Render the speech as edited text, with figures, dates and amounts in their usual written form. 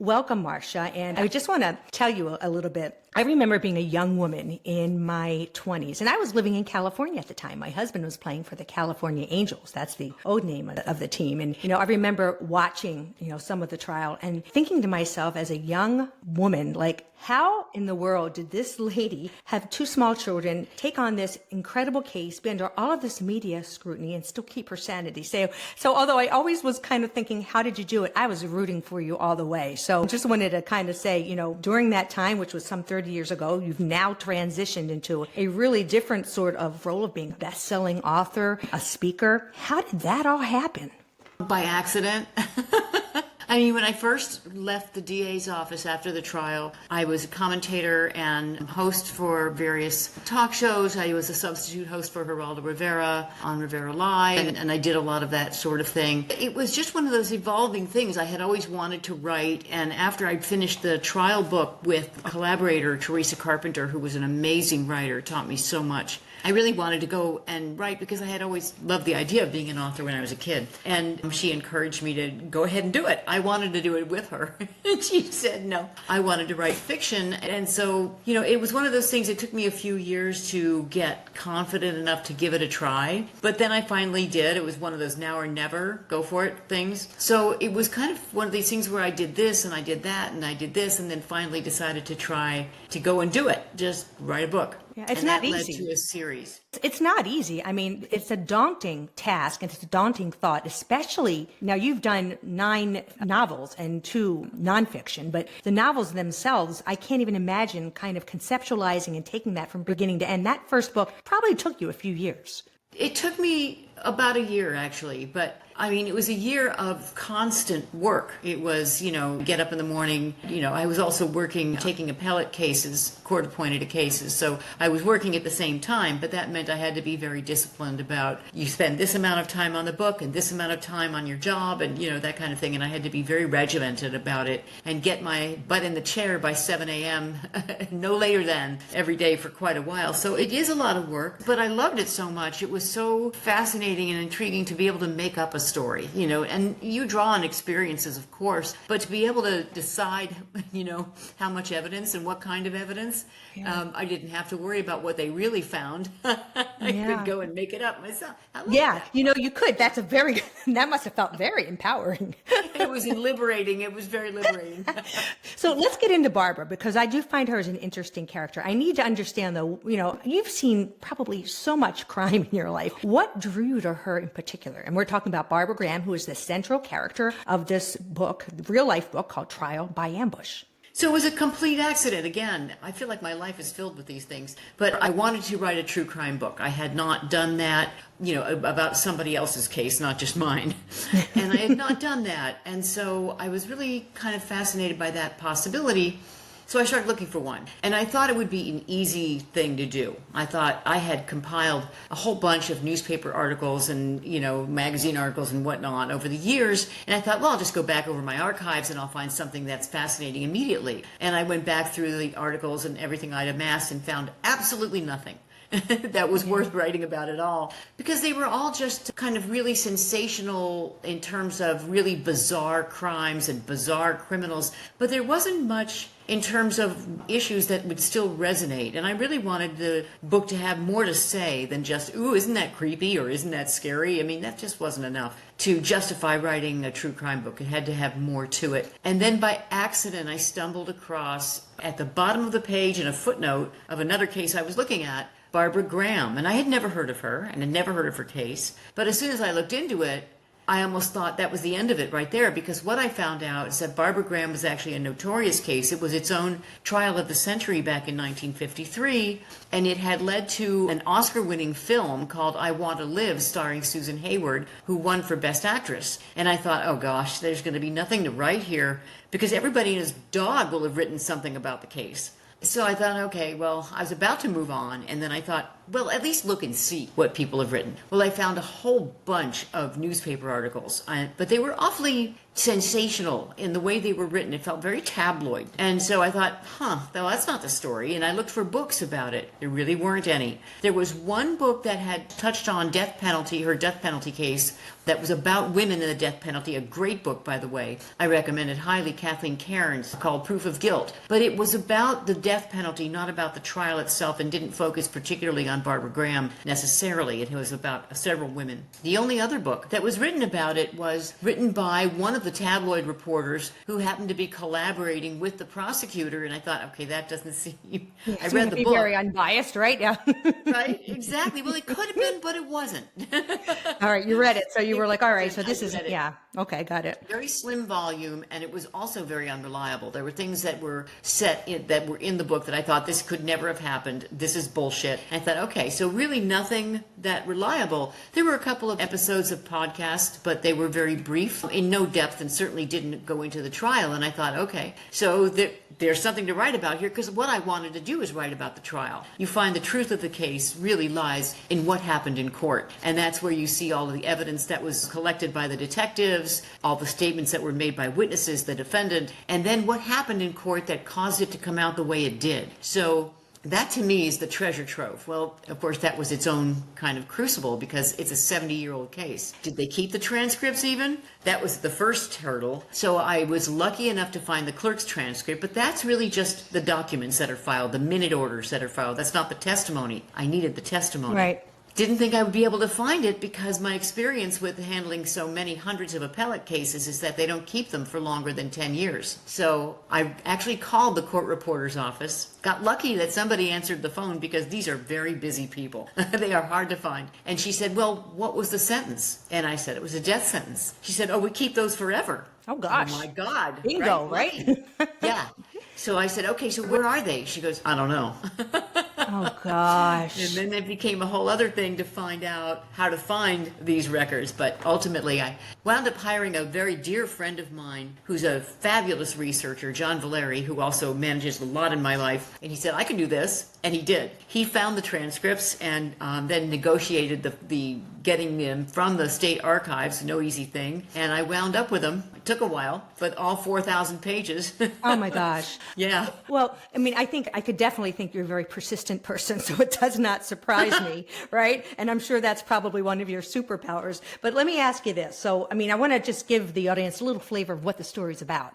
Welcome, Marcia. And I just want to tell you a little bit. I remember being a young woman in my 20s, and I was living in California at the time. My husband was playing for the California Angels. That's the old name of the team. And, I remember watching, some of the trial and thinking to myself as a young woman, like, how in the world did this lady have two small children, take on this incredible case, be under all of this media scrutiny, and still keep her sanity? So although I always was kind of thinking, how did you do it? I was rooting for you all the way. So just wanted to kind of say, during that time, which was some 30 years ago, you've now transitioned into a really different sort of role of being a best-selling author, a speaker. How did that all happen? By accident. I mean, when I first left the DA's office after the trial, I was a commentator and host for various talk shows. I was a substitute host for Geraldo Rivera on Rivera Live, and I did a lot of that sort of thing. It was just one of those evolving things. I had always wanted to write, and after I'd finished the trial book with a collaborator, Teresa Carpenter, who was an amazing writer, taught me so much, I really wanted to go and write because I had always loved the idea of being an author when I was a kid. And she encouraged me to go ahead and do it. I wanted to do it with her. And she said no. I wanted to write fiction. And so, it was one of those things. It took me a few years to get confident enough to give it a try. But then I finally did. It was one of those now or never, go for it things. So it was kind of one of these things where I did this and I did that and I did this and then finally decided to try to go and do it. Just write a book. Yeah, it's and not that easy. led to a series. It's not easy. I mean, it's a daunting task and it's a daunting thought, especially now you've done 9 novels and 2 nonfiction, but the novels themselves, I can't even imagine kind of conceptualizing and taking that from beginning to end. That first book probably took you a few years. It took me about a year, actually, but it was a year of constant work. It was, get up in the morning. I was also working, taking appellate cases, court-appointed cases. So I was working at the same time, but that meant I had to be very disciplined about you spend this amount of time on the book and this amount of time on your job and, that kind of thing. And I had to be very regimented about it and get my butt in the chair by 7 a.m., no later than every day for quite a while. So it is a lot of work, but I loved it so much. It was so fascinating and intriguing to be able to make up a story, and you draw on experiences, of course, but to be able to decide, how much evidence and what kind of evidence, I didn't have to worry about what they really found. I could go and make it up myself. You could. That must have felt very empowering. It was liberating. It was very liberating. So let's get into Barbara, because I do find her as an interesting character. I need to understand, though, you've seen probably so much crime in your life. What drew you to her in particular? And we're talking about Barbara Graham, who is the central character of this book, real life book called Trial by Ambush. So it was a complete accident. Again, I feel like my life is filled with these things. But I wanted to write a true crime book. I had not done that, about somebody else's case, not just mine. And I had not done that. And so I was really kind of fascinated by that possibility. So I started looking for one, and I thought it would be an easy thing to do. I thought I had compiled a whole bunch of newspaper articles and, magazine articles and whatnot over the years, and I thought, well, I'll just go back over my archives and I'll find something that's fascinating immediately. And I went back through the articles and everything I'd amassed and found absolutely nothing that was worth writing about at all, because they were all just kind of really sensational in terms of really bizarre crimes and bizarre criminals, but there wasn't much in terms of issues that would still resonate. And I really wanted the book to have more to say than just, ooh, isn't that creepy or isn't that scary? That just wasn't enough to justify writing a true crime book. It had to have more to it. And then by accident, I stumbled across at the bottom of the page in a footnote of another case I was looking at, Barbara Graham. And I had never heard of her and had never heard of her case. But as soon as I looked into it, I almost thought that was the end of it right there, because what I found out is that Barbara Graham was actually a notorious case. It was its own trial of the century back in 1953, and it had led to an Oscar-winning film called I Want to Live, starring Susan Hayward, who won for Best Actress. And I thought, oh gosh, there's going to be nothing to write here, because everybody and his dog will have written something about the case. So I thought, okay, well, I was about to move on, and then I thought, well, at least look and see what people have written. Well, I found a whole bunch of newspaper articles, but they were awfully sensational in the way they were written. It felt very tabloid. And so I thought, well, that's not the story. And I looked for books about it. There really weren't any. There was one book that had touched on death penalty, her death penalty case, that was about women and the death penalty. A great book, by the way. I recommend it highly. Kathleen Cairns, called Proof of Guilt. But it was about the death penalty, not about the trial itself, and didn't focus particularly on Barbara Graham necessarily. It was about several women. The only other book that was written about it was written by one of the tabloid reporters who happened to be collaborating with the prosecutor. And I thought, okay, that doesn't seem... I read the book. Very unbiased, right? Yeah. Right? Exactly. Well, it could have been, but it wasn't. All right, you read it, so you were like, all right, so this is, yeah, okay, got it. Very slim volume, and it was also very unreliable. There were things that were that were in the book that I thought, this could never have happened. This is bullshit. And I thought, okay, so really nothing that reliable. There were a couple of episodes of podcasts, but they were very brief, in no depth, and certainly didn't go into the trial. And I thought, okay, so there's something to write about here, because what I wanted to do is write about the trial. You find the truth of the case really lies in what happened in court, and that's where you see all of the evidence that was collected by the detectives, all the statements that were made by witnesses, the defendant, and then what happened in court that caused it to come out the way it did. So that to me is the treasure trove. Well, of course, that was its own kind of crucible because it's a 70-year-old case. Did they keep the transcripts even? That was the first hurdle. So I was lucky enough to find the clerk's transcript, but that's really just the documents that are filed, the minute orders that are filed. That's not the testimony. I needed the testimony. Right. Didn't think I would be able to find it because my experience with handling so many hundreds of appellate cases is that they don't keep them for longer than 10 years. So I actually called the court reporter's office, got lucky that somebody answered the phone because these are very busy people. They are hard to find. And she said, well, what was the sentence? And I said, it was a death sentence. She said, oh, we keep those forever. Oh, gosh. Oh, my God. Bingo, right? Yeah. So I said, okay, so where are they? She goes, I don't know. Oh, gosh. And then it became a whole other thing to find out how to find these records. But ultimately, I wound up hiring a very dear friend of mine who's a fabulous researcher, John Valeri, who also manages a lot in my life. And he said, I can do this. And he did. He found the transcripts and then negotiated the getting them from the state archives, no easy thing. And I wound up with them. It took a while, but all 4,000 pages. Oh, my gosh. Yeah. Well, I mean, I could definitely think you're a very persistent person, so it does not surprise me, right? And I'm sure that's probably one of your superpowers. But let me ask you this. So, I mean, I want to just give the audience a little flavor of what the story's about.